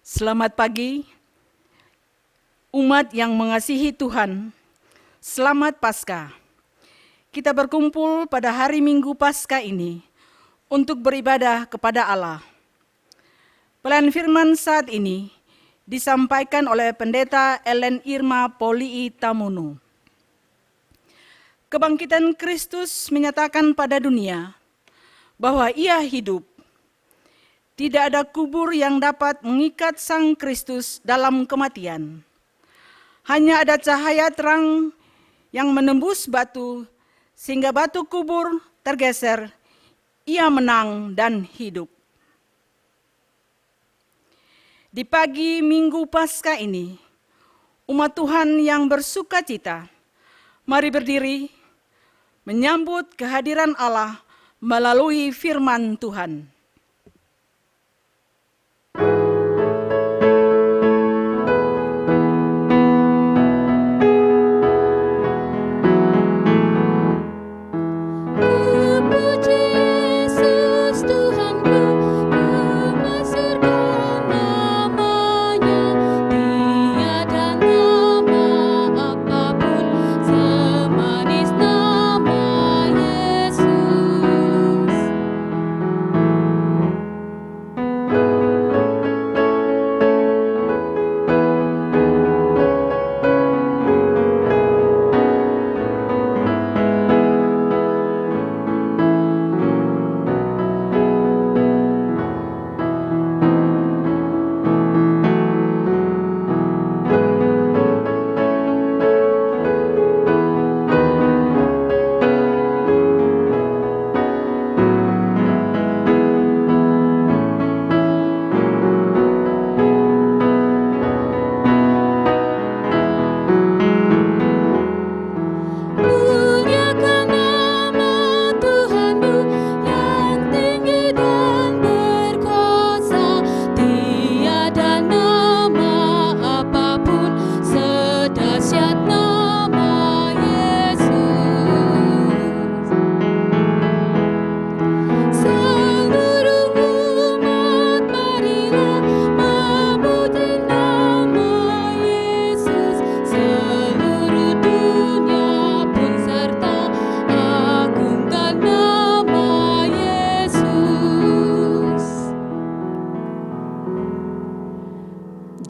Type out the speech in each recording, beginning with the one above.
Selamat pagi, umat yang mengasihi Tuhan. Selamat Paskah. Kita berkumpul pada hari Minggu Paskah ini untuk beribadah kepada Allah. Pelayan firman saat ini disampaikan oleh Pendeta Ellen Irma Polii Tamuno. Kebangkitan Kristus menyatakan pada dunia bahwa Ia hidup. Tidak ada kubur yang dapat mengikat Sang Kristus dalam kematian. Hanya ada cahaya terang yang menembus batu, sehingga batu kubur tergeser. Ia menang dan hidup. Di pagi Minggu Paskah ini, umat Tuhan yang bersuka cita, mari berdiri menyambut kehadiran Allah melalui firman Tuhan.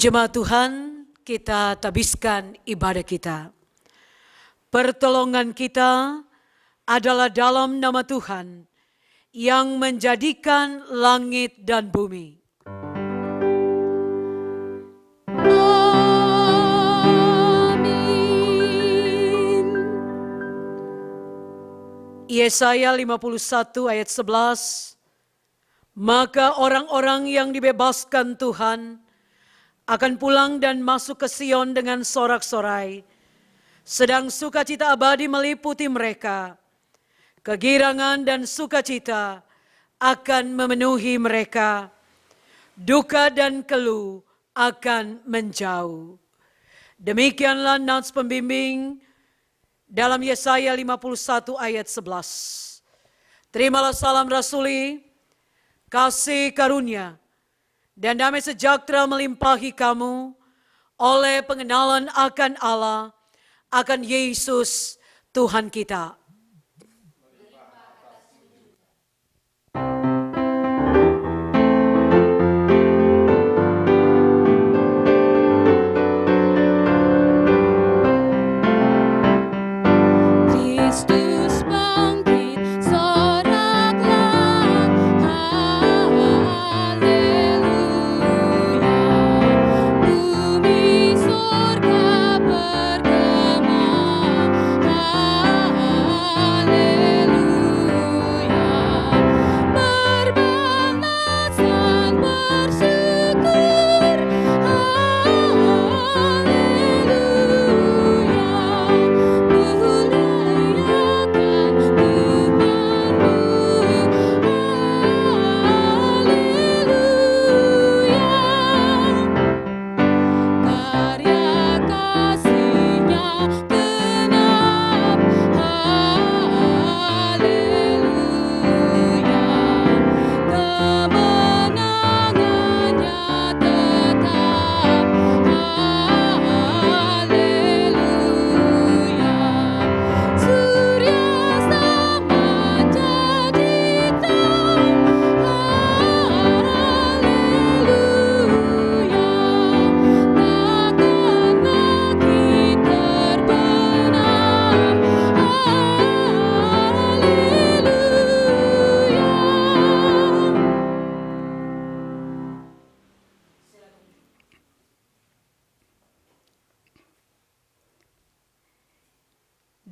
Jemaat Tuhan, kita tabiskan ibadah kita. Pertolongan kita adalah dalam nama Tuhan yang menjadikan langit dan bumi. Amin. Yesaya 51 ayat 11. Maka orang-orang yang dibebaskan Tuhan akan pulang dan masuk ke Sion dengan sorak-sorai, sedang sukacita abadi meliputi mereka. Kegirangan dan sukacita akan memenuhi mereka. Duka dan keluh akan menjauh. Demikianlah nats pembimbing dalam Yesaya 51 ayat 11. Terimalah salam rasuli, kasih karunia dan damai sejahtera melimpahi kamu oleh pengenalan akan Allah, akan Yesus Tuhan kita.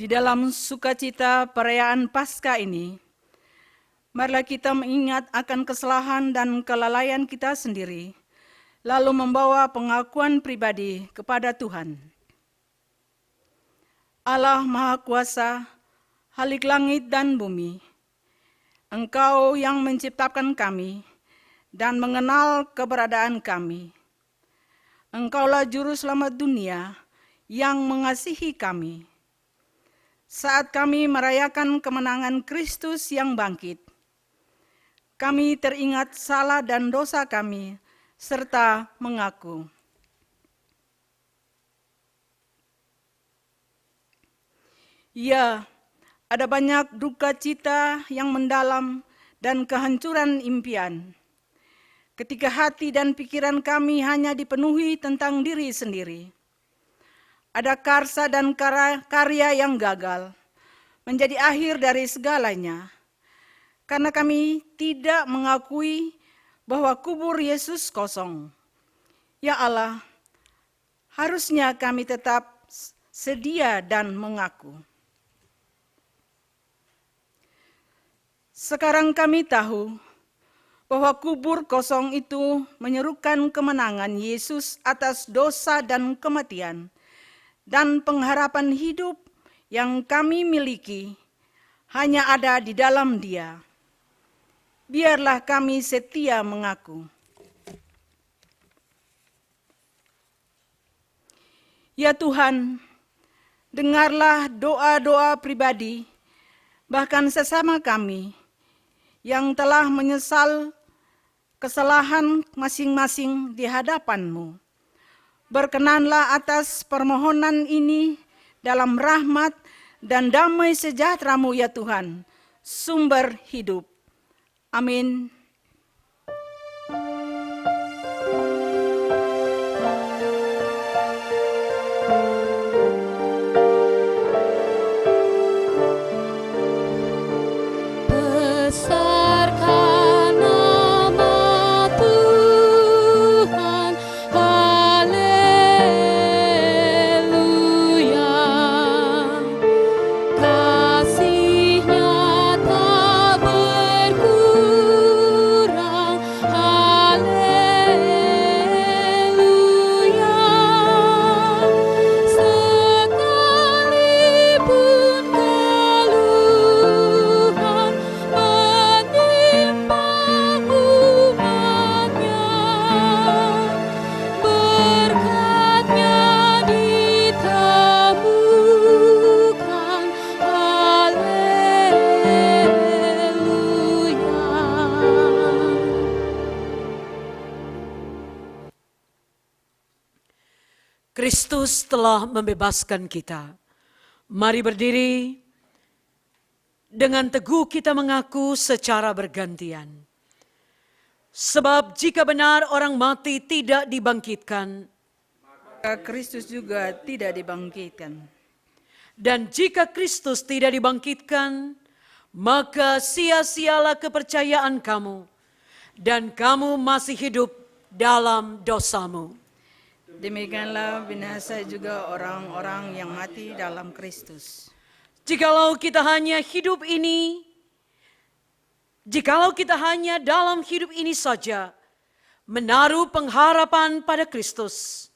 Di dalam sukacita perayaan Paskah ini, marilah kita mengingat akan kesalahan dan kelalaian kita sendiri, lalu membawa pengakuan pribadi kepada Tuhan. Allah Maha Kuasa, Khalik langit dan bumi, Engkau yang menciptakan kami dan mengenal keberadaan kami. Engkaulah Juru Selamat dunia yang mengasihi kami. Saat kami merayakan kemenangan Kristus yang bangkit, kami teringat salah dan dosa kami, serta mengaku. Ya, ada banyak duka cita yang mendalam dan kehancuran impian. Ketika hati dan pikiran kami hanya dipenuhi tentang diri sendiri. Ada karsa dan karya yang gagal, menjadi akhir dari segalanya. Karena kami tidak mengakui bahwa kubur Yesus kosong. Ya Allah, harusnya kami tetap sedia dan mengaku. Sekarang kami tahu bahwa kubur kosong itu menyerukan kemenangan Yesus atas dosa dan kematian, dan pengharapan hidup yang kami miliki hanya ada di dalam Dia. Biarlah kami setia mengaku. Ya Tuhan, dengarlah doa-doa pribadi, bahkan sesama kami, yang telah menyesal kesalahan masing-masing di hadapan-Mu. Berkenanlah atas permohonan ini dalam rahmat dan damai sejahtera-Mu ya Tuhan, sumber hidup. Amin. Besarkan nama Tuhan, haleluya. Kasih-Nya tak berkurang, haleluya. Sekalipun keluhan menimpa umat-Nya, berkat-Nya ditemukan, haleluya. Kristus telah membebaskan kita. Mari berdiri, dengan teguh kita mengaku secara bergantian. Sebab jika benar orang mati tidak dibangkitkan, Maka Kristus juga tidak dibangkitkan. dan jika Kristus tidak dibangkitkan, maka sia-sialah kepercayaan kamu, dan kamu masih hidup dalam dosamu. Demikianlah binasa juga orang-orang yang mati dalam Kristus. Jikalau kita hanya dalam hidup ini saja menaruh pengharapan pada Kristus,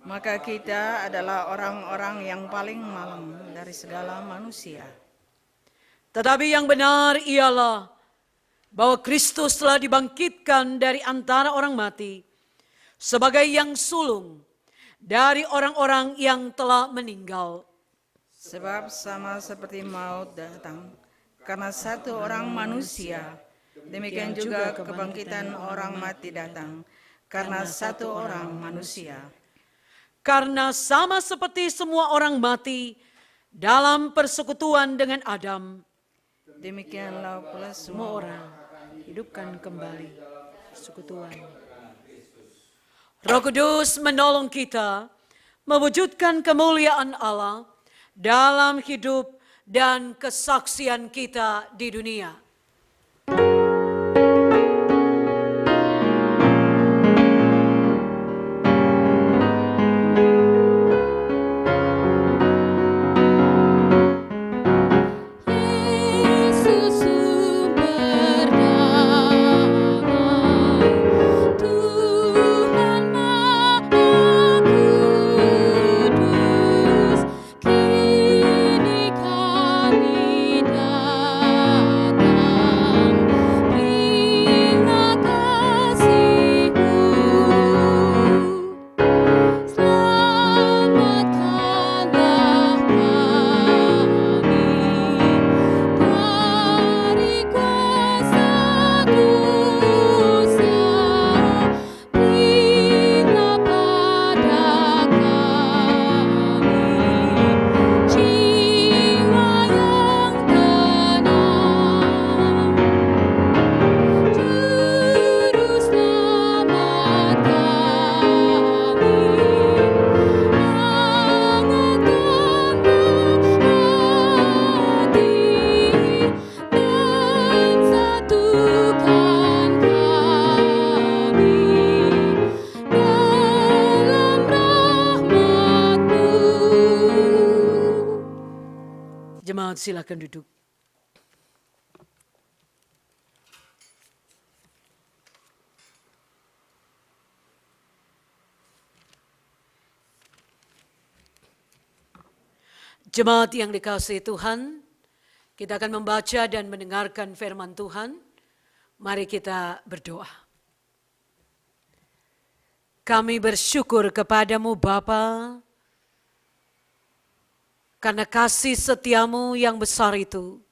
Maka kita adalah orang-orang yang paling malang dari segala manusia. tetapi yang benar ialah bahwa Kristus telah dibangkitkan dari antara orang mati sebagai yang sulung dari orang-orang yang telah meninggal. Sebab sama seperti maut datang karena satu orang manusia, demikian juga kebangkitan orang mati datang karena satu orang manusia. Karena sama seperti semua orang mati dalam persekutuan dengan Adam, Demikianlah pula semua semua orang hidupkan kembali persekutuan. Roh Kudus menolong kita mewujudkan kemuliaan Allah dalam hidup dan kesaksian kita di dunia. silakan duduk. Jemaat yang dikasihi Tuhan, kita akan membaca dan mendengarkan firman Tuhan. Mari kita berdoa. Kami bersyukur kepadamu Bapa, karena kasih setiamu yang besar itu.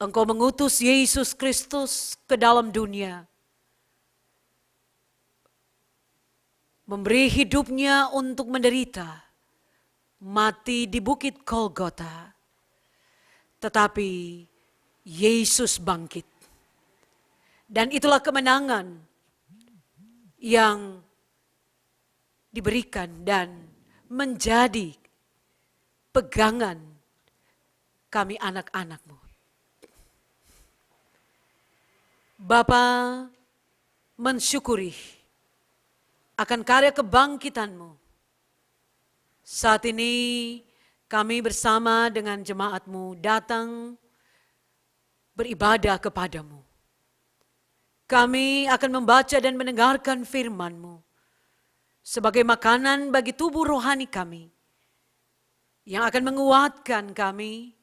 Engkau mengutus Yesus Kristus ke dalam dunia, memberi hidupnya untuk menderita, mati di bukit Golgota. Tetapi Yesus bangkit. Dan itulah kemenangan yang diberikan dan menjadi pegangan kami anak-anak-Mu. Bapa mensyukuri akan karya kebangkitan-Mu. Saat ini kami bersama dengan jemaat-Mu datang beribadah kepadamu. Kami akan membaca dan mendengarkan firman-Mu sebagai makanan bagi tubuh rohani kami yang akan menguatkan kami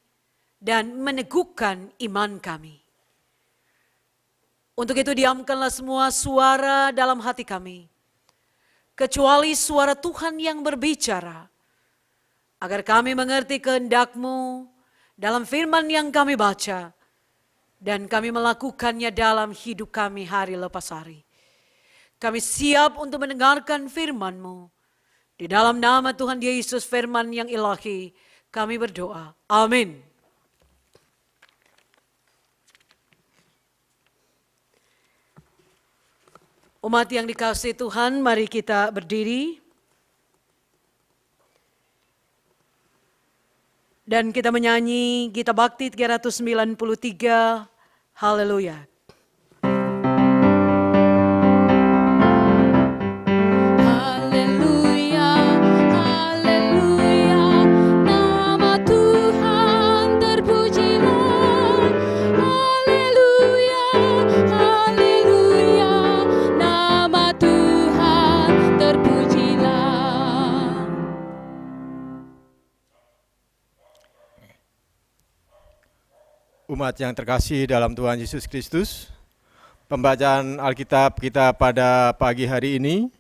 dan meneguhkan iman kami. Untuk itu diamkanlah semua suara dalam hati kami, kecuali suara Tuhan yang berbicara, agar kami mengerti kehendak-Mu dalam firman yang kami baca, dan kami melakukannya dalam hidup kami hari lepas hari. Kami siap untuk mendengarkan firman-Mu. Di dalam nama Tuhan Yesus, firman yang ilahi, kami berdoa. Amin. Umat yang dikasihi Tuhan, mari kita berdiri. Dan kita menyanyi Gita Bakti 393, Haleluya. Haleluya, haleluya, nama Tuhan terpujilah. Haleluya, haleluya, nama Tuhan terpujilah. Umat yang terkasih dalam Tuhan Yesus Kristus, pembacaan Alkitab kita pada pagi hari ini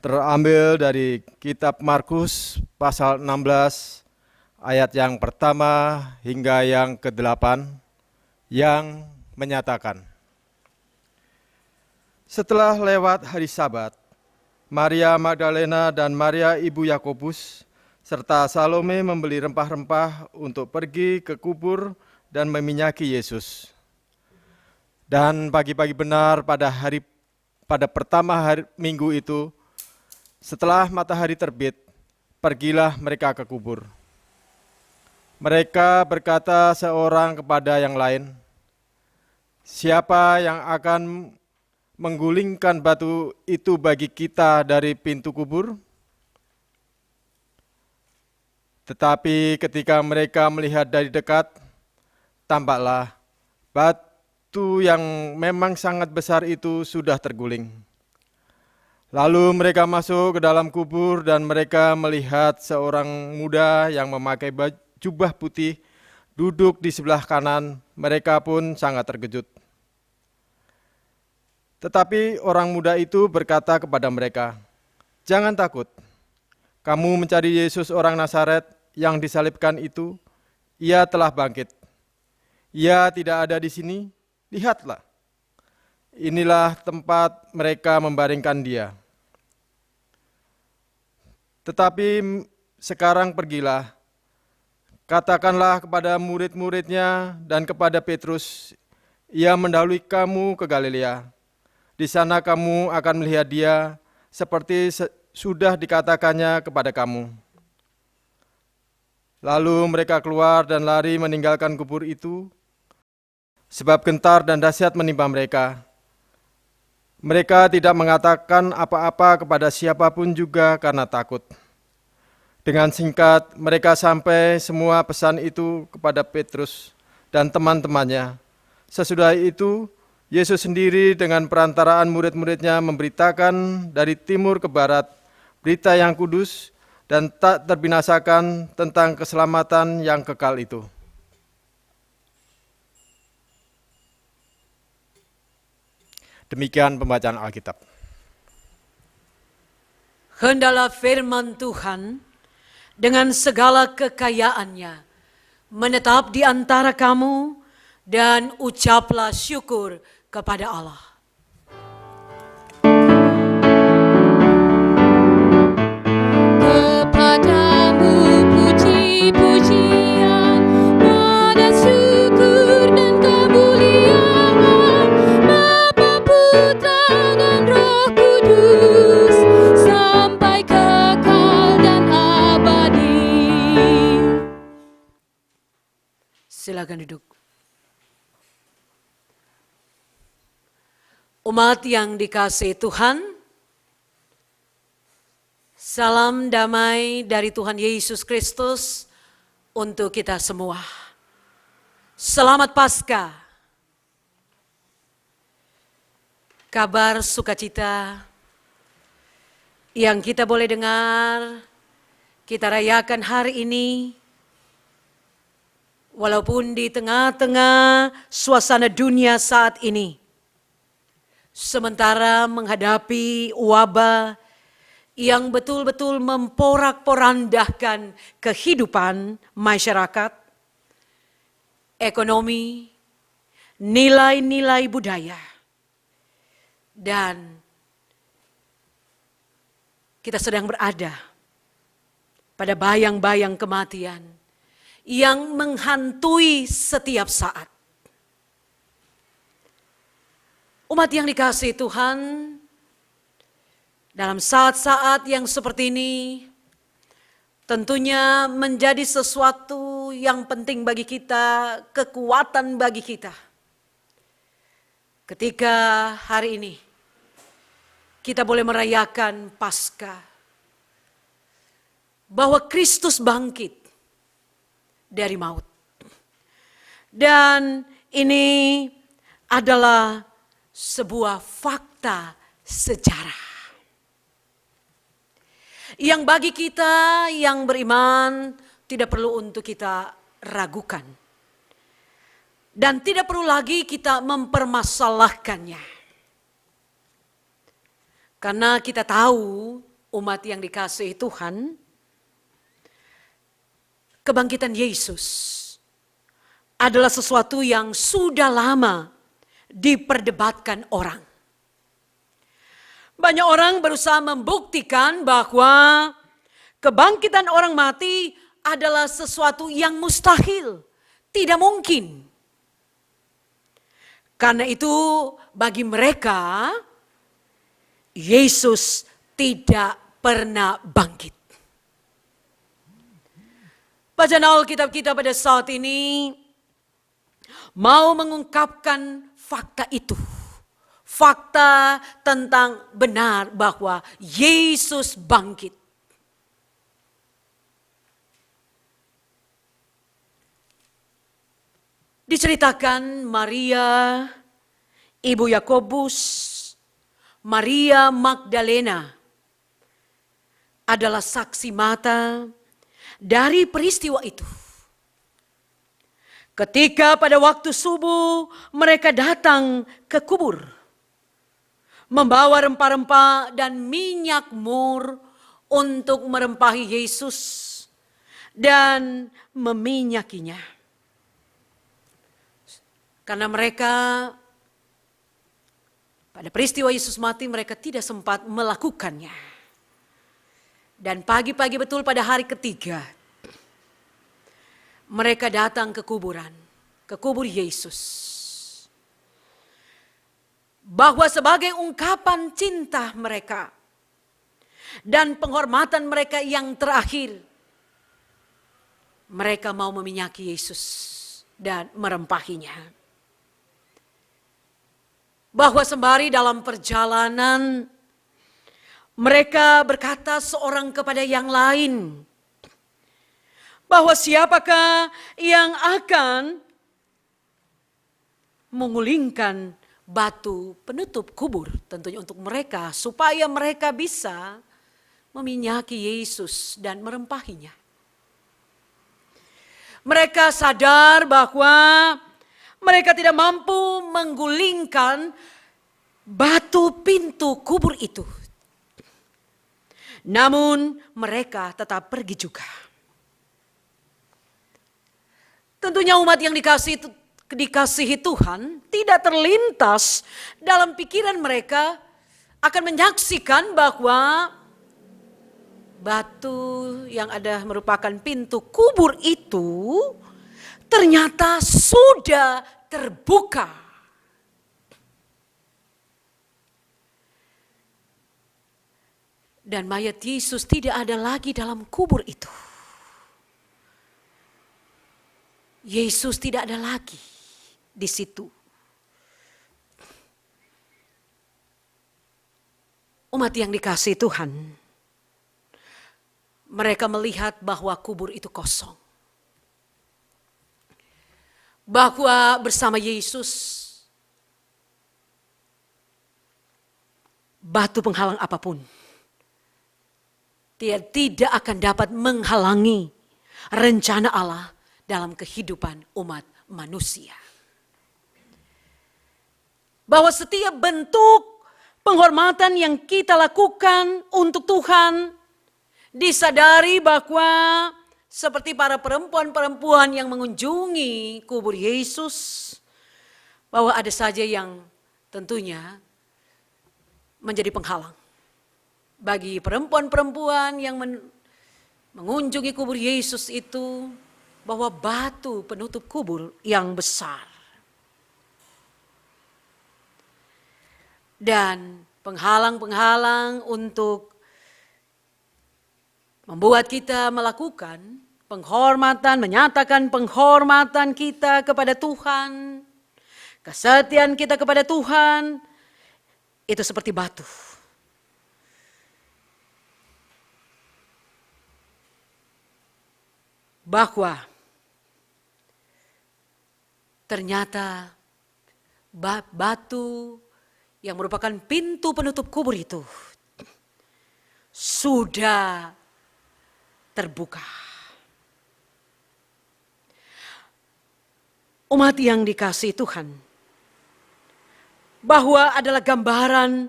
terambil dari kitab Markus pasal 16 ayat yang pertama hingga yang ke-8 yang menyatakan, setelah lewat hari Sabat, Maria Magdalena dan Maria ibu Yakobus serta Salome membeli rempah-rempah untuk pergi ke kubur dan meminyaki Yesus. Dan pagi-pagi benar pada pertama hari minggu itu, setelah matahari terbit, pergilah mereka ke kubur. Mereka berkata seorang kepada yang lain, siapa yang akan menggulingkan batu itu bagi kita dari pintu kubur? Tetapi ketika mereka melihat dari dekat, tampaklah batu yang memang sangat besar itu sudah terguling. Lalu mereka masuk ke dalam kubur dan mereka melihat seorang muda yang memakai jubah putih duduk di sebelah kanan. Mereka pun sangat terkejut. Tetapi orang muda itu berkata kepada mereka, jangan takut, kamu mencari Yesus orang Nazaret yang disalibkan itu, ia telah bangkit. Ia tidak ada di sini, lihatlah. Inilah tempat mereka membaringkan dia. Tetapi sekarang pergilah, katakanlah kepada murid-muridnya dan kepada Petrus, ia mendahului kamu ke Galilea. Di sana kamu akan melihat dia seperti sudah dikatakannya kepada kamu. Lalu mereka keluar dan lari meninggalkan kubur itu, sebab gentar dan dahsyat menimpa mereka. Mereka tidak mengatakan apa-apa kepada siapapun juga karena takut. Dengan singkat, mereka sampai semua pesan itu kepada Petrus dan teman-temannya. Sesudah itu, Yesus sendiri dengan perantaraan murid-muridnya memberitakan dari timur ke barat berita yang kudus dan tak terbinasakan tentang keselamatan yang kekal itu. Demikian pembacaan Alkitab. Hendalah firman Tuhan dengan segala kekayaannya menetap di antara kamu, dan ucaplah syukur kepada Allah. Kepadamu puji-pujian, nada syukur dan kemuliaan, Bapa, Putra dan Roh Kudus, sampai kekal dan abadi. Silakan duduk. Umat yang dikasihi Tuhan, salam damai dari Tuhan Yesus Kristus untuk kita semua. Selamat Paskah. Kabar sukacita yang kita boleh dengar, kita rayakan hari ini, walaupun di tengah-tengah suasana dunia saat ini, sementara menghadapi wabah yang betul-betul memporak-porandahkan kehidupan masyarakat, ekonomi, nilai-nilai budaya, dan kita sedang berada pada bayang-bayang kematian yang menghantui setiap saat. Umat yang dikasihi Tuhan, dalam saat-saat yang seperti ini, tentunya menjadi sesuatu yang penting bagi kita, kekuatan bagi kita. Ketika hari ini kita boleh merayakan Paskah, bahwa Kristus bangkit dari maut. Dan ini adalah sebuah fakta sejarah yang bagi kita yang beriman tidak perlu untuk kita ragukan, dan tidak perlu lagi kita mempermasalahkannya, karena kita tahu, umat yang dikasihi Tuhan, kebangkitan Yesus adalah sesuatu yang sudah lama diperdebatkan orang. Banyak orang berusaha membuktikan bahwa kebangkitan orang mati adalah sesuatu yang mustahil, tidak mungkin. Karena itu bagi mereka, Yesus tidak pernah bangkit. Bacaan Alkitab kita pada saat ini mau mengungkapkan fakta itu. Fakta tentang benar bahwa Yesus bangkit. Diceritakan Maria, Ibu Yakobus, Maria Magdalena adalah saksi mata dari peristiwa itu. Ketika pada waktu subuh mereka datang ke kubur, membawa rempah-rempah dan minyak mur untuk merempahi Yesus dan meminyakinya. Karena mereka pada peristiwa Yesus mati mereka tidak sempat melakukannya. Dan pagi-pagi betul pada hari ketiga, mereka datang ke kuburan, ke kubur Yesus. Bahwa sebagai ungkapan cinta mereka dan penghormatan mereka yang terakhir, mereka mau meminyaki Yesus dan merempahinya. Bahwa sembari dalam perjalanan, mereka berkata seorang kepada yang lain, bahwa siapakah yang akan menggulingkan batu penutup kubur, tentunya untuk mereka, supaya mereka bisa meminyaki Yesus dan merempahinya. Mereka sadar bahwa mereka tidak mampu menggulingkan batu pintu kubur itu. Namun mereka tetap pergi juga. Tentunya umat yang dikasihi Tuhan tidak terlintas dalam pikiran mereka akan menyaksikan bahwa batu yang ada merupakan pintu kubur itu ternyata sudah terbuka. Dan mayat Yesus tidak ada lagi dalam kubur itu. Yesus tidak ada lagi di situ. Umat yang dikasihi Tuhan, mereka melihat bahwa kubur itu kosong. Bahwa bersama Yesus, batu penghalang apapun dia tidak akan dapat menghalangi rencana Allah dalam kehidupan umat manusia. Bahwa setiap bentuk penghormatan yang kita lakukan untuk Tuhan, disadari bahwa seperti para perempuan-perempuan yang mengunjungi kubur Yesus, bahwa ada saja yang tentunya menjadi penghalang. Bagi perempuan-perempuan yang mengunjungi kubur Yesus itu, bahwa batu penutup kubur yang besar. Dan penghalang-penghalang untuk membuat kita melakukan penghormatan, menyatakan penghormatan kita kepada Tuhan, kesetiaan kita kepada Tuhan, itu seperti batu. Bahwa ternyata batu yang merupakan pintu penutup kubur itu sudah terbuka. Umat yang dikasihi Tuhan, bahwa adalah gambaran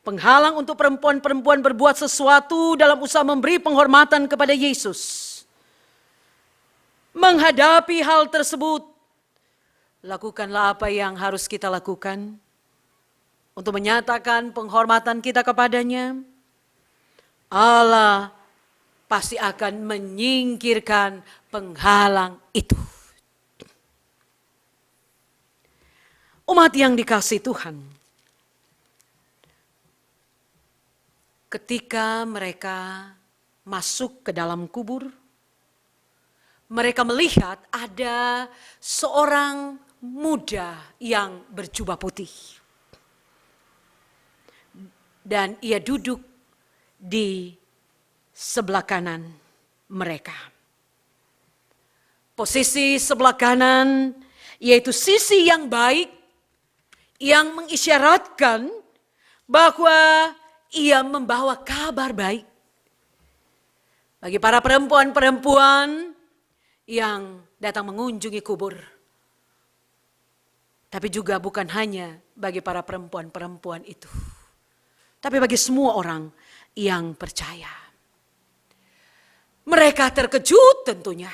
penghalang untuk perempuan-perempuan berbuat sesuatu dalam usaha memberi penghormatan kepada Yesus. Menghadapi hal tersebut, lakukanlah apa yang harus kita lakukan untuk menyatakan penghormatan kita kepadanya. Allah pasti akan menyingkirkan penghalang itu. Umat yang dikasihi Tuhan, ketika mereka masuk ke dalam kubur, mereka melihat ada seorang muda yang berjubah putih. Dan ia duduk di sebelah kanan mereka. Posisi sebelah kanan yaitu sisi yang baik yang mengisyaratkan bahwa ia membawa kabar baik bagi para perempuan-perempuan yang datang mengunjungi kubur. Tapi juga bukan hanya bagi para perempuan-perempuan itu, tapi bagi semua orang yang percaya. Mereka terkejut tentunya.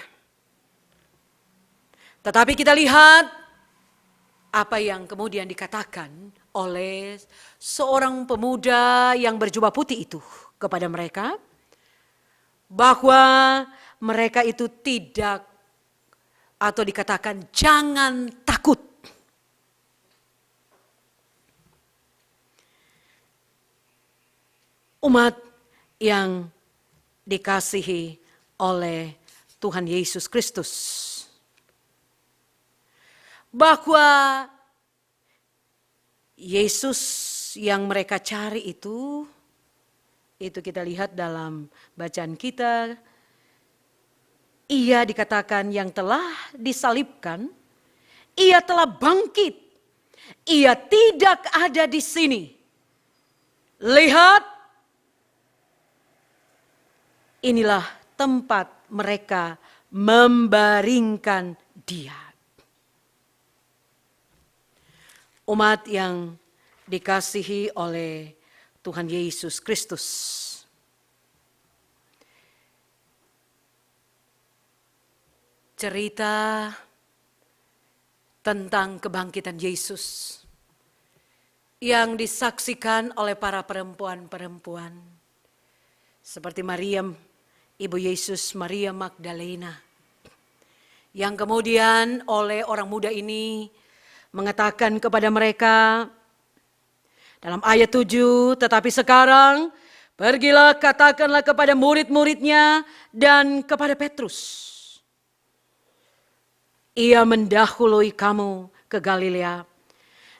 Tetapi kita lihat apa yang kemudian dikatakan oleh seorang pemuda yang berjubah putih itu kepada mereka, bahwa mereka itu tidak, atau dikatakan jangan takut. Umat yang dikasihi oleh Tuhan Yesus Kristus, bahwa Yesus yang mereka cari itu kita lihat dalam bacaan kita, ia dikatakan yang telah disalibkan, ia telah bangkit. Ia tidak ada di sini. Lihat, inilah tempat mereka membaringkan dia. Umat yang dikasihi oleh Tuhan Yesus Kristus. Cerita tentang kebangkitan Yesus yang disaksikan oleh para perempuan-perempuan seperti Maria, Ibu Yesus, Maria Magdalena, yang kemudian oleh orang muda ini mengatakan kepada mereka dalam ayat 7, tetapi sekarang pergilah katakanlah kepada murid-muridnya dan kepada Petrus. Ia mendahului kamu ke Galilea.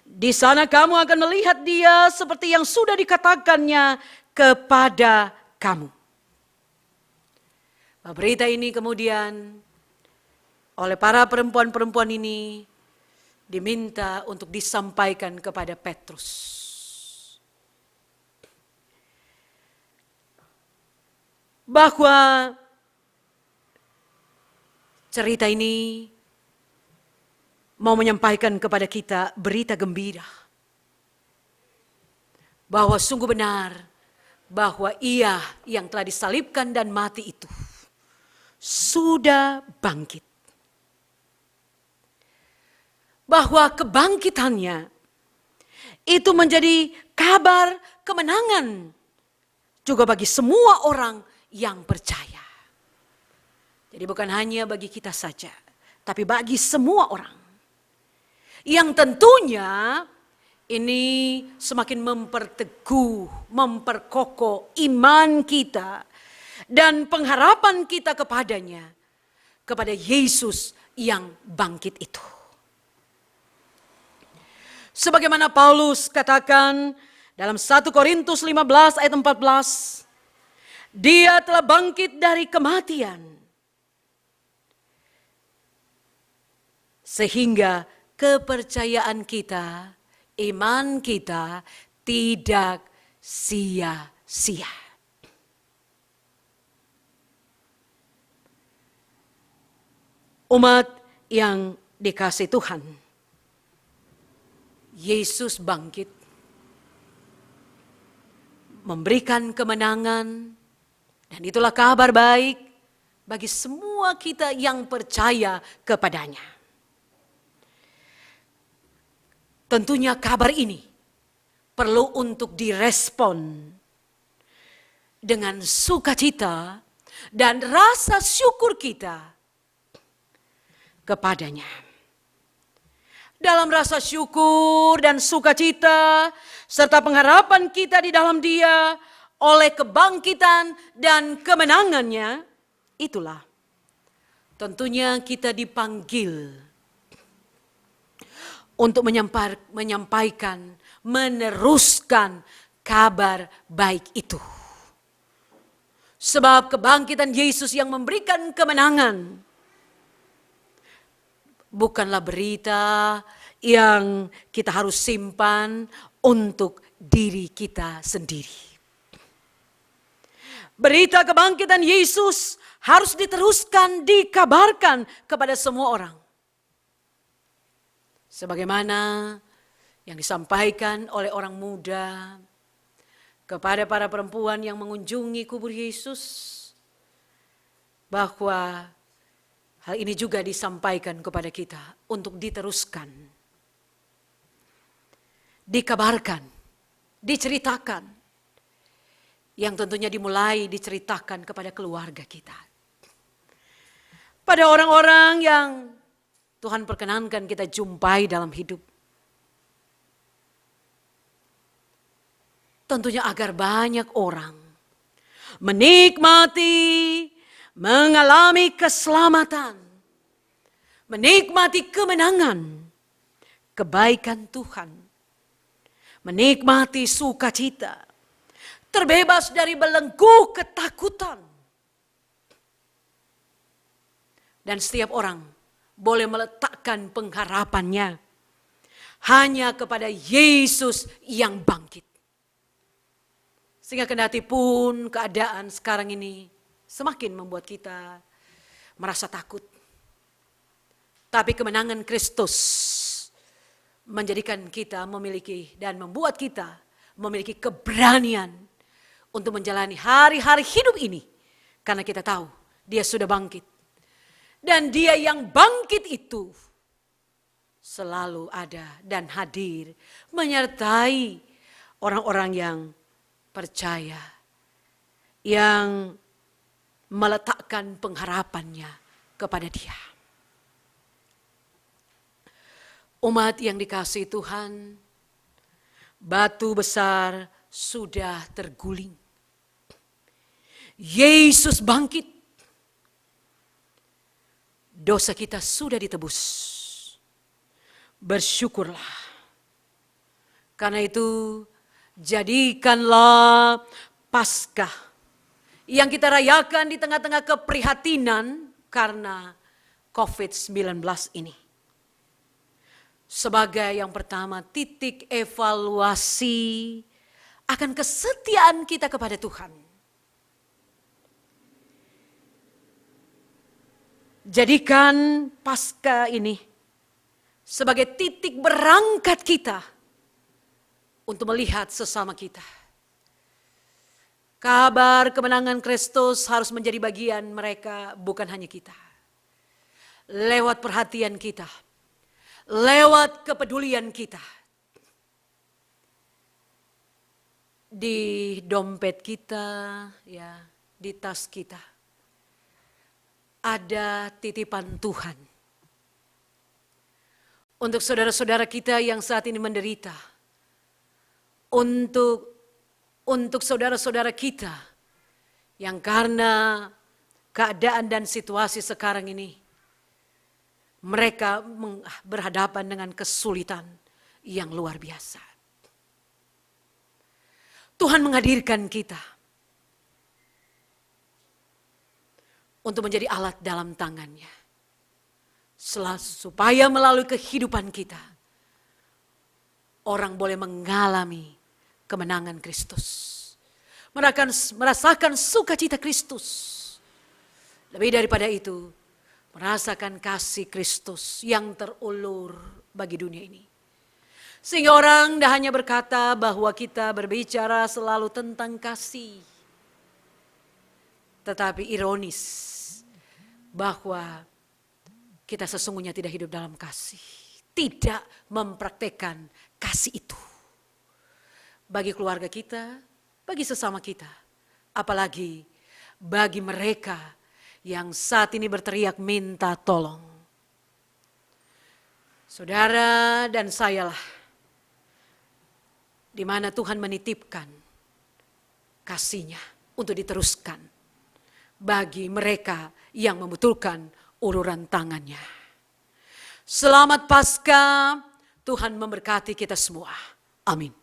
Di sana kamu akan melihat dia seperti yang sudah dikatakannya kepada kamu. Berita ini kemudian oleh para perempuan-perempuan ini diminta untuk disampaikan kepada Petrus. Bahwa cerita ini mau menyampaikan kepada kita berita gembira. Bahwa sungguh benar bahwa ia yang telah disalibkan dan mati itu sudah bangkit. Bahwa kebangkitannya itu menjadi kabar kemenangan juga bagi semua orang yang percaya. Jadi bukan hanya bagi kita saja, tapi bagi semua orang. Yang tentunya ini semakin memperteguh, memperkokoh iman kita dan pengharapan kita kepadanya, kepada Yesus yang bangkit itu. Sebagaimana Paulus katakan dalam 1 Korintus 15 ayat 14, dia telah bangkit dari kematian. Sehingga kepercayaan kita, iman kita tidak sia-sia. Umat yang dikasihi Tuhan, Yesus bangkit, memberikan kemenangan, dan itulah kabar baik bagi semua kita yang percaya kepadanya. Tentunya kabar ini perlu untuk direspon dengan sukacita dan rasa syukur kita kepadanya. Dalam rasa syukur dan sukacita serta pengharapan kita di dalam Dia oleh kebangkitan dan kemenangannya, itulah tentunya kita dipanggil untuk menyampaikan, meneruskan kabar baik itu. Sebab kebangkitan Yesus yang memberikan kemenangan bukanlah berita yang kita harus simpan untuk diri kita sendiri. Berita kebangkitan Yesus harus diteruskan, dikabarkan kepada semua orang. Sebagaimana yang disampaikan oleh orang muda kepada para perempuan yang mengunjungi kubur Yesus, bahwa hal ini juga disampaikan kepada kita untuk diteruskan, dikabarkan, diceritakan, yang tentunya dimulai diceritakan kepada keluarga kita. Pada orang-orang yang Tuhan perkenankan kita jumpai dalam hidup. Tentunya agar banyak orang menikmati, mengalami keselamatan, menikmati kemenangan, kebaikan Tuhan, menikmati sukacita, terbebas dari belenggu ketakutan. Dan setiap orang boleh meletakkan pengharapannya hanya kepada Yesus yang bangkit. Sehingga kendati pun keadaan sekarang ini semakin membuat kita merasa takut. Tapi kemenangan Kristus menjadikan kita memiliki dan membuat kita memiliki keberanian untuk menjalani hari-hari hidup ini. Karena kita tahu dia sudah bangkit. Dan dia yang bangkit itu selalu ada dan hadir menyertai orang-orang yang percaya, yang meletakkan pengharapannya kepada dia. Umat yang dikasihi Tuhan, batu besar sudah terguling. Yesus bangkit. Dosa kita sudah ditebus. Bersyukurlah. Karena itu, jadikanlah Paskah yang kita rayakan di tengah-tengah keprihatinan karena COVID-19 ini. Sebagai yang pertama, titik evaluasi akan kesetiaan kita kepada Tuhan. Jadikan Paskah ini sebagai titik berangkat kita untuk melihat sesama kita. Kabar kemenangan Kristus harus menjadi bagian mereka, bukan hanya kita. Lewat perhatian kita, lewat kepedulian kita. Di dompet kita, ya, di tas kita. Ada titipan Tuhan. Untuk saudara-saudara kita yang saat ini menderita. Untuk saudara-saudara kita yang karena keadaan dan situasi sekarang ini, mereka berhadapan dengan kesulitan yang luar biasa. Tuhan menghadirkan kita untuk menjadi alat dalam tangannya. Supaya melalui kehidupan kita, orang boleh mengalami kemenangan Kristus. Merasakan sukacita Kristus. Lebih daripada itu, merasakan kasih Kristus yang terulur bagi dunia ini. Sehingga orang tidak hanya berkata bahwa kita berbicara selalu tentang kasih. Tetapi ironis bahwa kita sesungguhnya tidak hidup dalam kasih. Tidak mempraktekkan kasih itu. Bagi keluarga kita, bagi sesama kita. Apalagi bagi mereka yang saat ini berteriak minta tolong. Saudara dan sayalah di mana Tuhan menitipkan kasih-Nya untuk diteruskan bagi mereka yang membutuhkan uluran tangan-Nya. Selamat Paskah, Tuhan memberkati kita semua. Amin.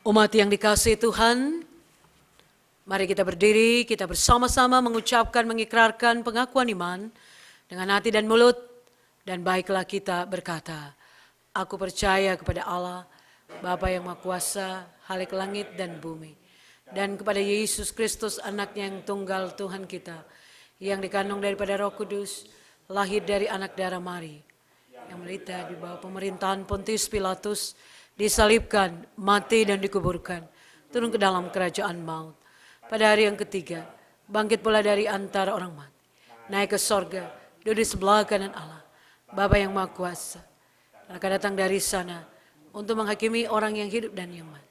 Umat yang dikasihi Tuhan, mari kita berdiri, kita bersama-sama mengucapkan, mengikrarkan pengakuan iman dengan hati dan mulut, dan baiklah kita berkata, aku percaya kepada Allah, Bapa yang Maha Kuasa, Khalik langit dan bumi, dan kepada Yesus Kristus, anaknya yang tunggal Tuhan kita, yang dikandung daripada Roh Kudus, lahir dari anak darah Mari, yang menderita di bawah pemerintahan Pontius Pilatus, disalibkan, mati dan dikuburkan, turun ke dalam kerajaan maut. Pada hari yang ketiga, bangkit pula dari antara orang mati, naik ke sorga, duduk di sebelah kanan Allah, Bapa yang Maha Kuasa, akan datang dari sana untuk menghakimi orang yang hidup dan yang mati.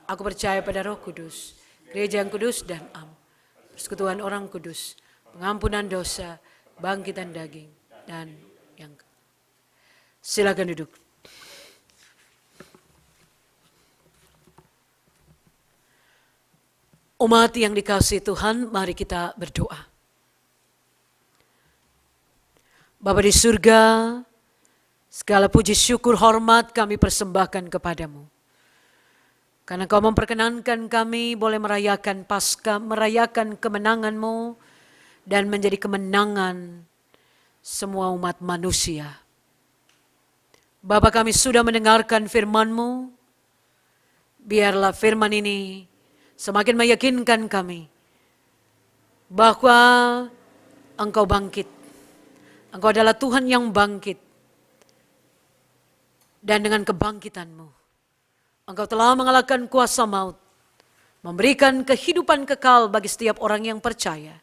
Aku percaya pada Roh Kudus, gereja yang kudus dan am, persekutuan orang kudus, pengampunan dosa, bangkitan daging, dan yang silakan duduk. Umat yang dikasihi Tuhan, mari kita berdoa. Bapa di surga, segala puji syukur hormat kami persembahkan kepadamu. Karena Kau memperkenankan kami boleh merayakan Paskah, merayakan kemenangan-Mu, dan menjadi kemenangan semua umat manusia. Bapa, kami sudah mendengarkan firman-Mu, biarlah firman ini semakin meyakinkan kami bahwa Engkau bangkit. Engkau adalah Tuhan yang bangkit. Dan dengan kebangkitan-Mu, Engkau telah mengalahkan kuasa maut, memberikan kehidupan kekal bagi setiap orang yang percaya,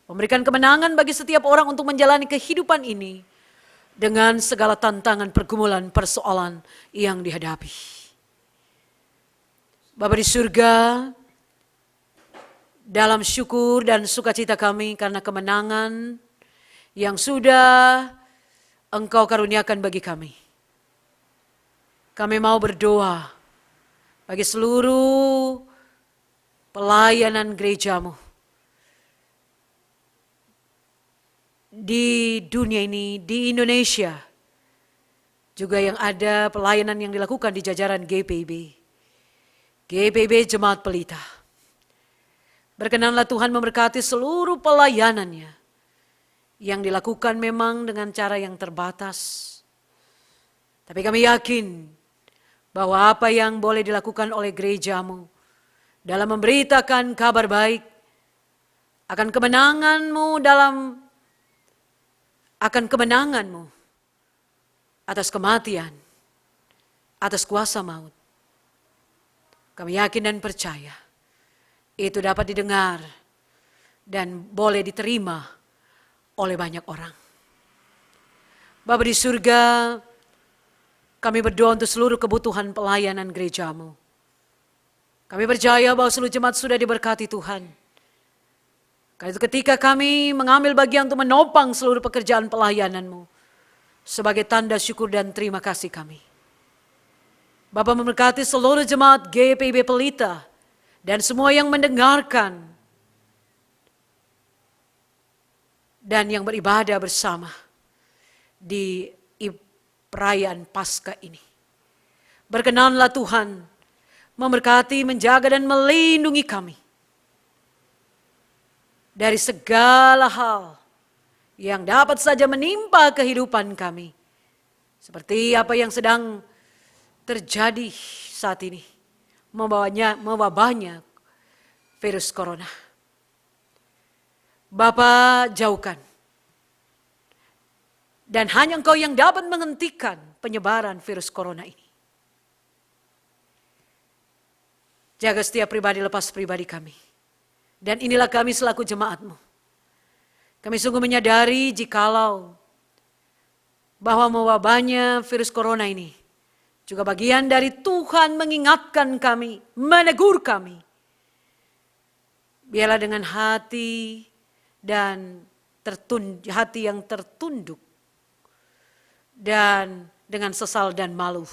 memberikan kemenangan bagi setiap orang untuk menjalani kehidupan ini dengan segala tantangan, pergumulan, persoalan yang dihadapi. Bapa di surga, dalam syukur dan sukacita kami karena kemenangan yang sudah Engkau karuniakan bagi kami. Kami mau berdoa bagi seluruh pelayanan gereja-Mu di dunia ini, di Indonesia, juga yang ada pelayanan yang dilakukan di jajaran GPIB Jemaat Pelita. Berkenanlah Tuhan memberkati seluruh pelayanannya yang dilakukan memang dengan cara yang terbatas. Tapi kami yakin bahwa apa yang boleh dilakukan oleh gereja-Mu dalam memberitakan kabar baik akan kemenangan-Mu atas kematian, atas kuasa maut. Kami yakin dan percaya itu dapat didengar dan boleh diterima oleh banyak orang. Bapa di surga, kami berdoa untuk seluruh kebutuhan pelayanan gereja-Mu. Kami percaya bahwa seluruh jemaat sudah diberkati Tuhan. Karena itu ketika kami mengambil bagian untuk menopang seluruh pekerjaan pelayanan-Mu, sebagai tanda syukur dan terima kasih kami. Bapa memberkati seluruh jemaat GPIB Pelita dan semua yang mendengarkan dan yang beribadah bersama di perayaan Paskah ini. Berkenanlah Tuhan memberkati, menjaga dan melindungi kami dari segala hal yang dapat saja menimpa kehidupan kami. Seperti apa yang sedang terjadi saat ini, mewabahnya virus corona. Bapa, jauhkan. Dan hanya Engkau yang dapat menghentikan penyebaran virus corona ini. Jaga setiap pribadi lepas pribadi kami. Dan inilah kami selaku jemaat-Mu. Kami sungguh menyadari jikalau bahwa mewabahnya virus corona ini juga bagian dari Tuhan mengingatkan kami, menegur kami. Biarlah dengan hati yang tertunduk dan dengan sesal dan malu.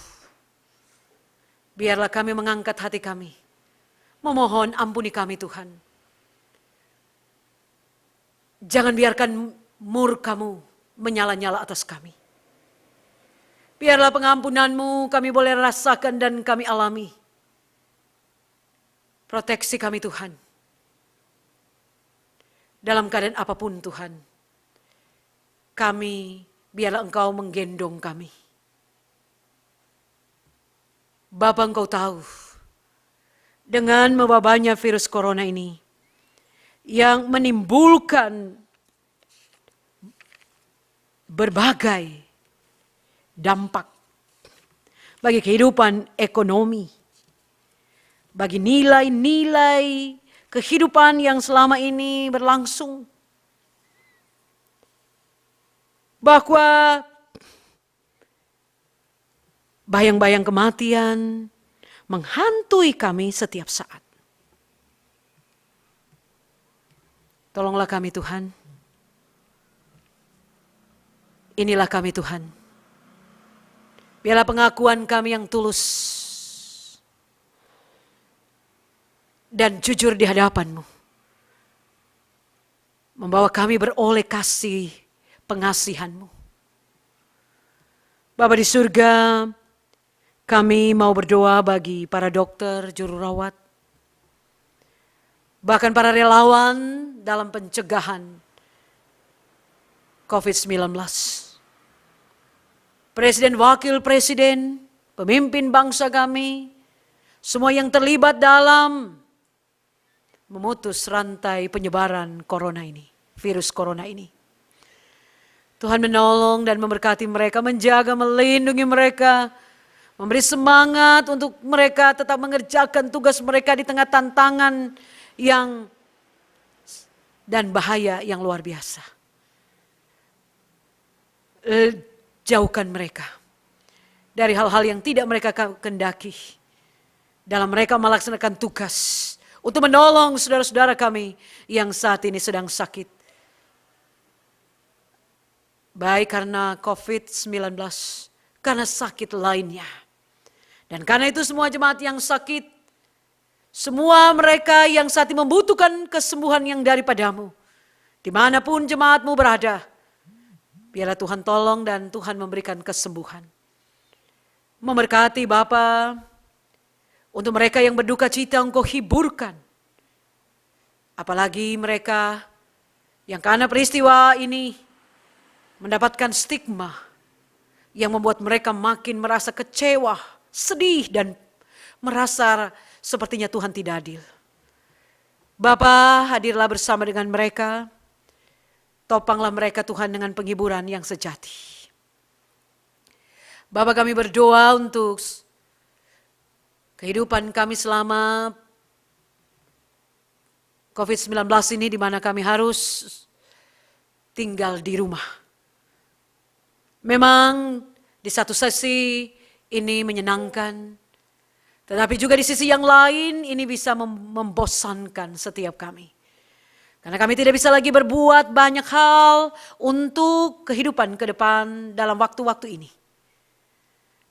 Biarlah kami mengangkat hati kami, memohon ampuni kami Tuhan. Jangan biarkan murka-Mu menyala-nyala atas kami. Biarlah pengampunan-Mu kami boleh rasakan dan kami alami. Proteksi kami Tuhan. Dalam keadaan apapun Tuhan. Biarlah Engkau menggendong kami. Bapa, Engkau tahu. Dengan mewabahnya virus corona ini. Yang menimbulkan berbagai dampak. Bagi kehidupan ekonomi. Bagi nilai-nilai kehidupan yang selama ini berlangsung. Bahwa bayang-bayang kematian menghantui kami setiap saat. Tolonglah kami Tuhan. Inilah kami Tuhan. Biarlah pengakuan kami yang tulus dan jujur di hadapan-Mu. Membawa kami beroleh kasih pengasihan-Mu. Bapa di surga, kami mau berdoa bagi para dokter, juru rawat, bahkan para relawan dalam pencegahan COVID-19. Presiden, wakil presiden, pemimpin bangsa kami, semua yang terlibat dalam memutus rantai penyebaran corona ini, virus corona ini. Tuhan menolong dan memberkati mereka, menjaga, melindungi mereka, memberi semangat untuk mereka tetap mengerjakan tugas mereka di tengah tantangan dan bahaya yang luar biasa. Jauhkan mereka dari hal-hal yang tidak mereka kehendaki dalam mereka melaksanakan tugas untuk menolong saudara-saudara kami yang saat ini sedang sakit. Baik karena COVID-19, karena sakit lainnya. Dan karena itu semua jemaat yang sakit, semua mereka yang saat ini membutuhkan kesembuhan yang daripadamu, dimanapun jemaatmu berada, biarlah Tuhan tolong dan Tuhan memberikan kesembuhan. Memberkati Bapa, untuk mereka yang berduka cita Engkau hiburkan. Apalagi mereka yang karena peristiwa ini mendapatkan stigma yang membuat mereka makin merasa kecewa, sedih dan merasa sepertinya Tuhan tidak adil. Bapa, hadirlah bersama dengan mereka. Topanglah mereka Tuhan dengan penghiburan yang sejati. Bapa, kami berdoa untuk kehidupan kami selama COVID-19 ini, di mana kami harus tinggal di rumah. Memang di satu sisi ini menyenangkan, tetapi juga di sisi yang lain ini bisa membosankan setiap kami. Karena kami tidak bisa lagi berbuat banyak hal untuk kehidupan ke depan dalam waktu-waktu ini.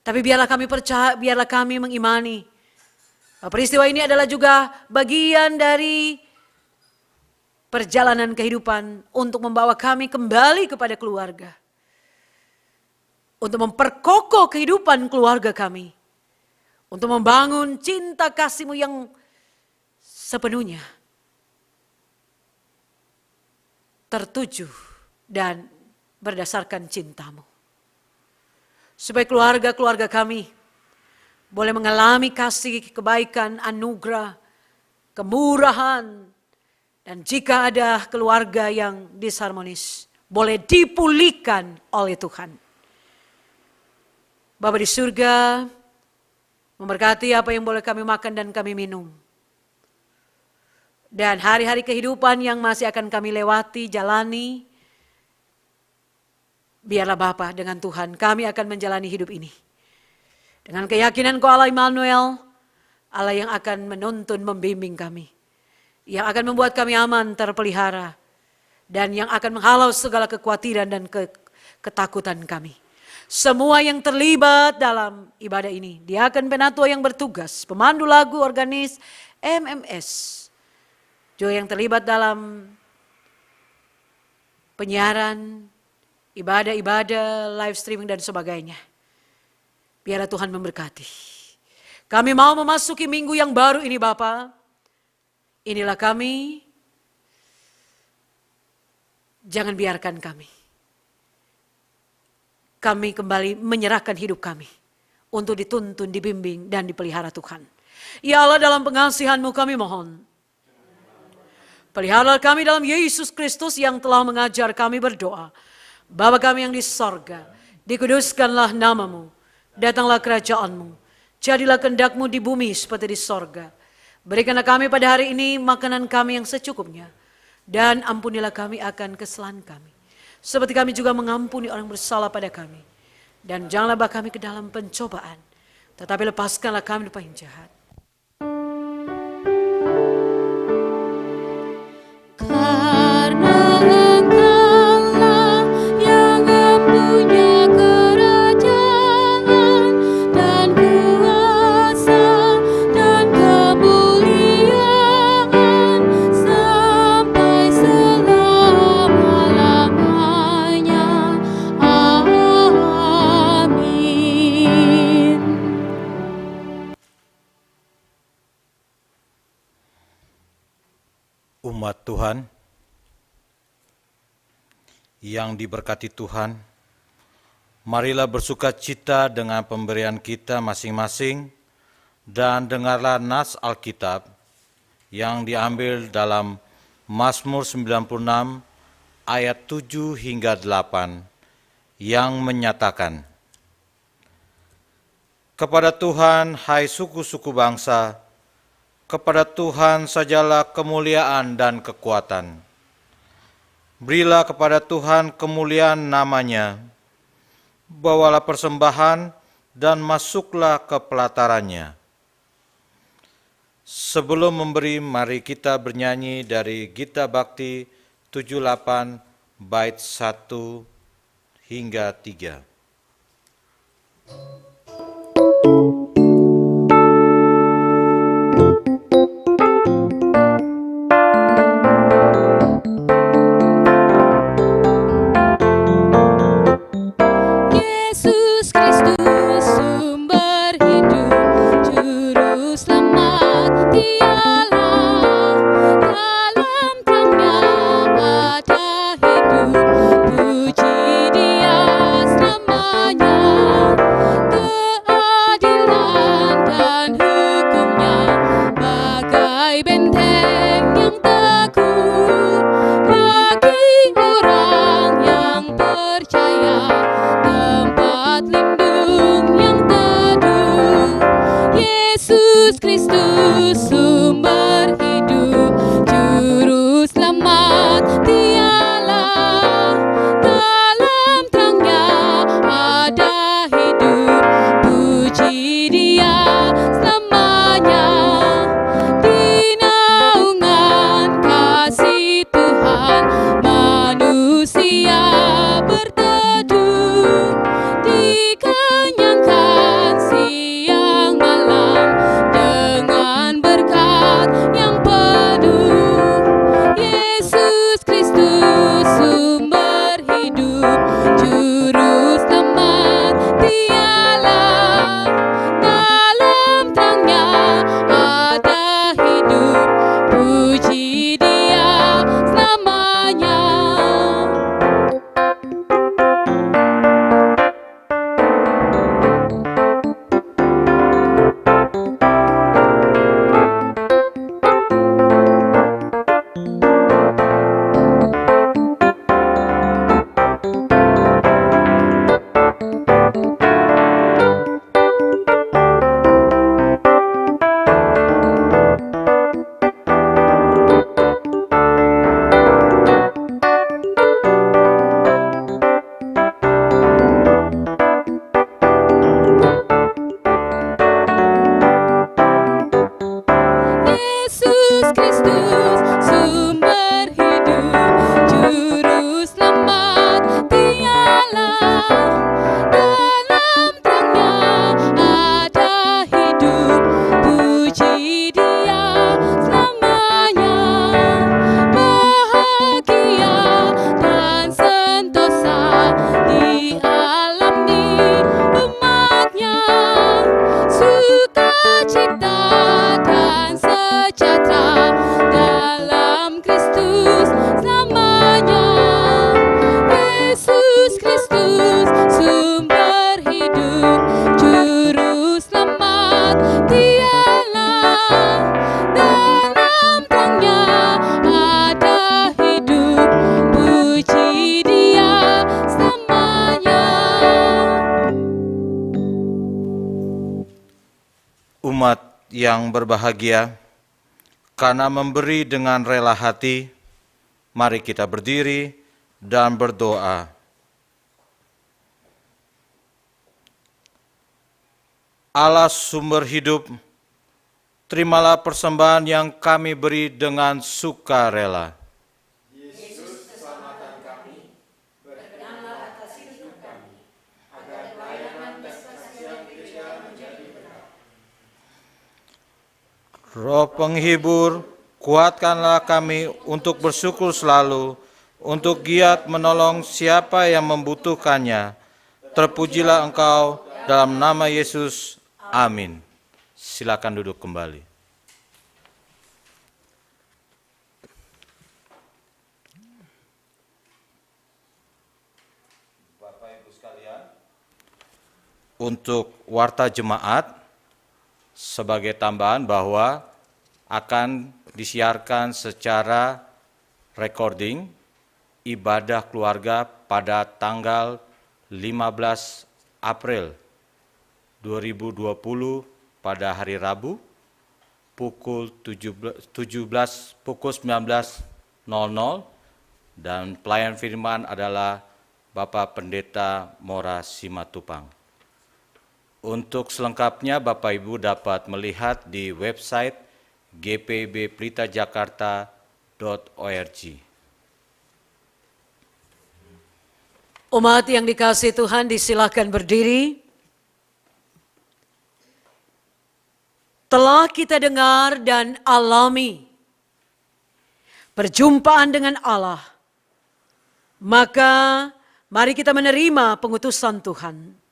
Tapi biarlah kami percaya, biarlah kami mengimani peristiwa ini adalah juga bagian dari perjalanan kehidupan untuk membawa kami kembali kepada keluarga. Untuk memperkokoh kehidupan keluarga kami. Untuk membangun cinta kasih-Mu yang sepenuhnya tertuju dan berdasarkan cinta-Mu. Supaya keluarga-keluarga kami boleh mengalami kasih, kebaikan, anugerah, kemurahan, dan jika ada keluarga yang disharmonis, boleh dipulihkan oleh Tuhan. Bapa di surga, memberkati apa yang boleh kami makan dan kami minum. Dan hari-hari kehidupan yang masih akan kami lewati, jalani, biarlah Bapa dengan Tuhan kami akan menjalani hidup ini. Dengan keyakinan Kau Allah Immanuel, Allah yang akan menuntun, membimbing kami. Yang akan membuat kami aman, terpelihara. Dan yang akan menghalau segala kekhawatiran dan ketakutan kami. Semua yang terlibat dalam ibadah ini, diaken penatua yang bertugas, pemandu lagu, organis, MMS, juga yang terlibat dalam penyiaran, ibadah-ibadah, live streaming dan sebagainya. Biarlah Tuhan memberkati. Kami mau memasuki minggu yang baru ini Bapa, Inilah kami, jangan biarkan kami. Kami kembali menyerahkan hidup kami untuk dituntun, dibimbing, dan dipelihara Tuhan. Ya Allah, dalam pengasihan-Mu kami mohon. Pelihara kami dalam Yesus Kristus yang telah mengajar kami berdoa. Bapa kami yang di sorga, dikuduskanlah nama-Mu, datanglah kerajaan-Mu, jadilah kehendak-Mu di bumi seperti di sorga. Berikanlah kami pada hari ini makanan kami yang secukupnya. Dan ampunilah kami akan kesalahan kami. Seperti kami juga mengampuni orang bersalah pada kami. Dan janganlah bawa kami ke dalam pencobaan. Tetapi lepaskanlah kami dari yang jahat. Karena Engkaulah yang mempunyai kerajaan dan kuasa dan kemuliaan sampai selama-lamanya. Amin. Umat Tuhan yang diberkati Tuhan, marilah bersuka cita dengan pemberian kita masing-masing dan dengarlah nas Alkitab yang diambil dalam Mazmur 96 ayat 7 hingga 8 yang menyatakan, kepada Tuhan, hai suku-suku bangsa, kepada Tuhan sajalah kemuliaan dan kekuatan. Berilah kepada Tuhan kemuliaan namanya, bawalah persembahan dan masuklah ke pelatarannya. Sebelum memberi, mari kita bernyanyi dari Gita Bakti 78 bait 1 hingga 3. Yesus Kristus sumber hidup, juru selamat Dialah, dalam terangnya ada hidup, puji Dia selamanya. Keadilan dan hukumnya bagai benteng yang teguh bagi orang yang percaya, tempat lindung yang teduh. Yesus Kristus sumber hidup, juru selamat Dialah, dalam terangnya ada hidup, puji Dia selamanya. Di naungan kasih Tuhan manusia berteduh, dikenyangkan siang malam dengan berkat umat yang berbahagia karena memberi dengan rela hati. Mari kita berdiri dan berdoa. Allah sumber hidup, terimalah persembahan yang kami beri dengan sukarela. Roh penghibur, kuatkanlah kami untuk bersyukur selalu, untuk giat menolong siapa yang membutuhkannya. Terpujilah Engkau dalam nama Yesus. Amin. Silakan duduk kembali. Bapak Ibu sekalian, untuk warta jemaat, sebagai tambahan bahwa akan disiarkan secara recording ibadah keluarga pada tanggal 15 April 2020 pada hari Rabu pukul 19.00 dan pelayan firman adalah Bapak Pendeta Mora Simatupang. Untuk selengkapnya Bapak Ibu dapat melihat di website gpbplitajakarta.org. Umat yang dikasihi Tuhan, disilakan berdiri. Telah kita dengar dan alami perjumpaan dengan Allah, maka mari kita menerima pengutusan Tuhan.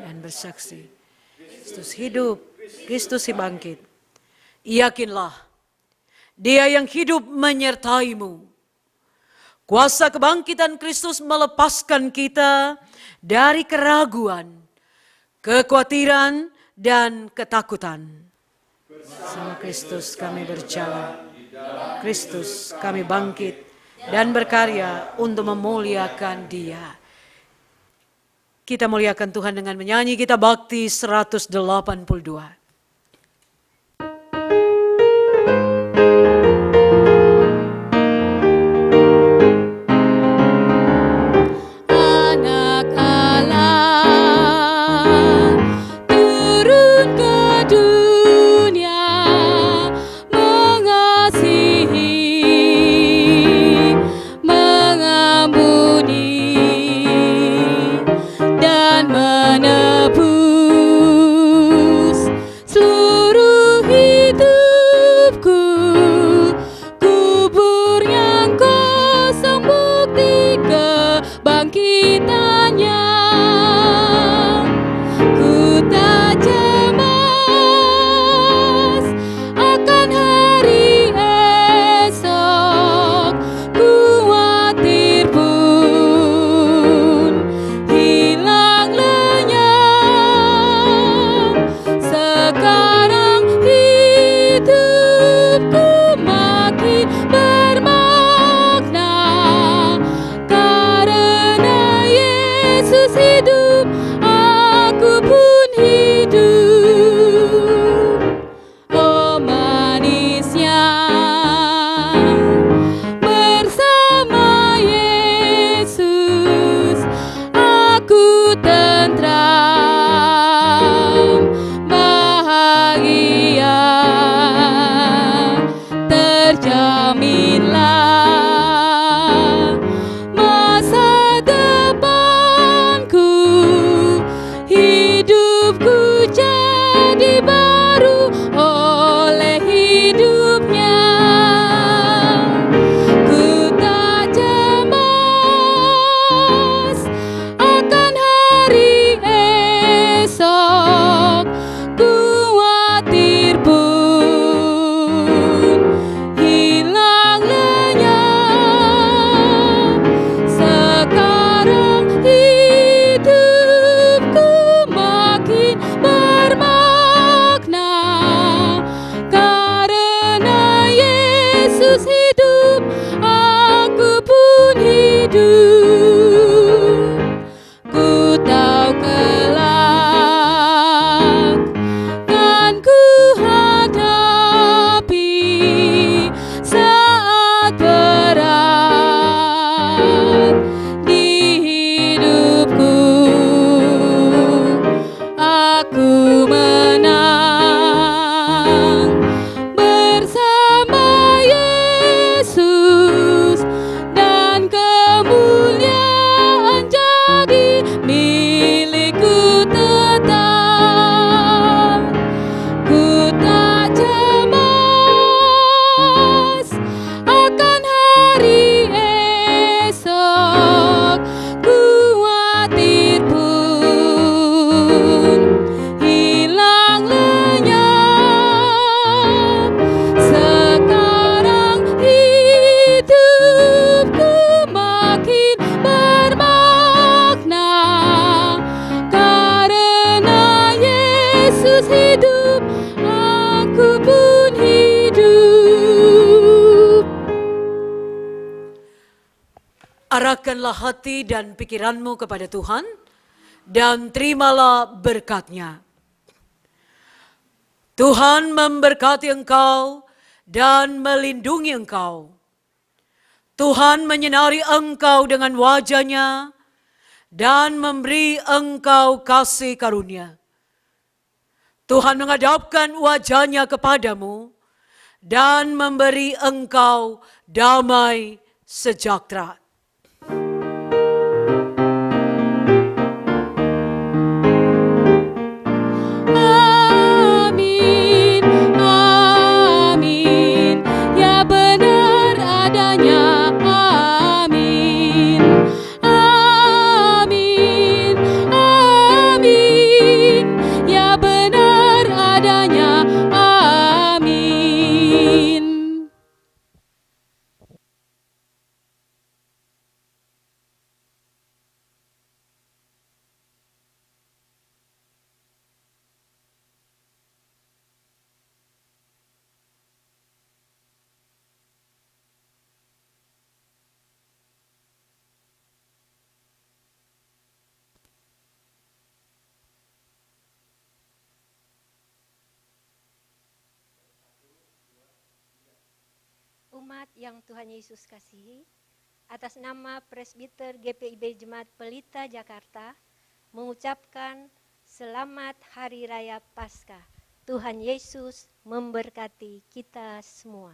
Dan bersaksi, Kristus hidup, Kristus bangkit. Yakinlah, Dia yang hidup menyertaimu. Kuasa kebangkitan Kristus melepaskan kita dari keraguan, kekhawatiran, dan ketakutan. Sama Kristus kami berjalan, Kristus kami bangkit dan berkarya untuk memuliakan Dia. Kita muliakan Tuhan dengan menyanyi kita bakti 182. Anak Allah turun ke dunia mengasihi, mengampuni, dan menebus seluruh hidupku. Kubur yang kosong bukti kebangkitannya. Ku tak cemas akan hari esok, khawatir pun hilang lenyap hilang lenyap. Sekarang hidupku makin bermakna, karena Yesus hidup, aku pun hidup. Arahkanlah hati dan pikiranmu kepada Tuhan dan terimalah berkat-Nya. Tuhan memberkati engkau dan melindungi engkau. Tuhan menyinari engkau dengan wajah-Nya dan memberi engkau kasih karunia. Tuhan menghadapkan wajah-Nya kepadamu dan memberi engkau damai sejahtera. Amin, amin, ya benar adanya. Amin, amin, amin, ya benar adanya. Amin. Umat yang Tuhan Yesus kasihi, atas nama Presbiter GPIB Jemaat Pelita Jakarta, mengucapkan selamat Hari Raya Paskah. Tuhan Yesus memberkati kita semua.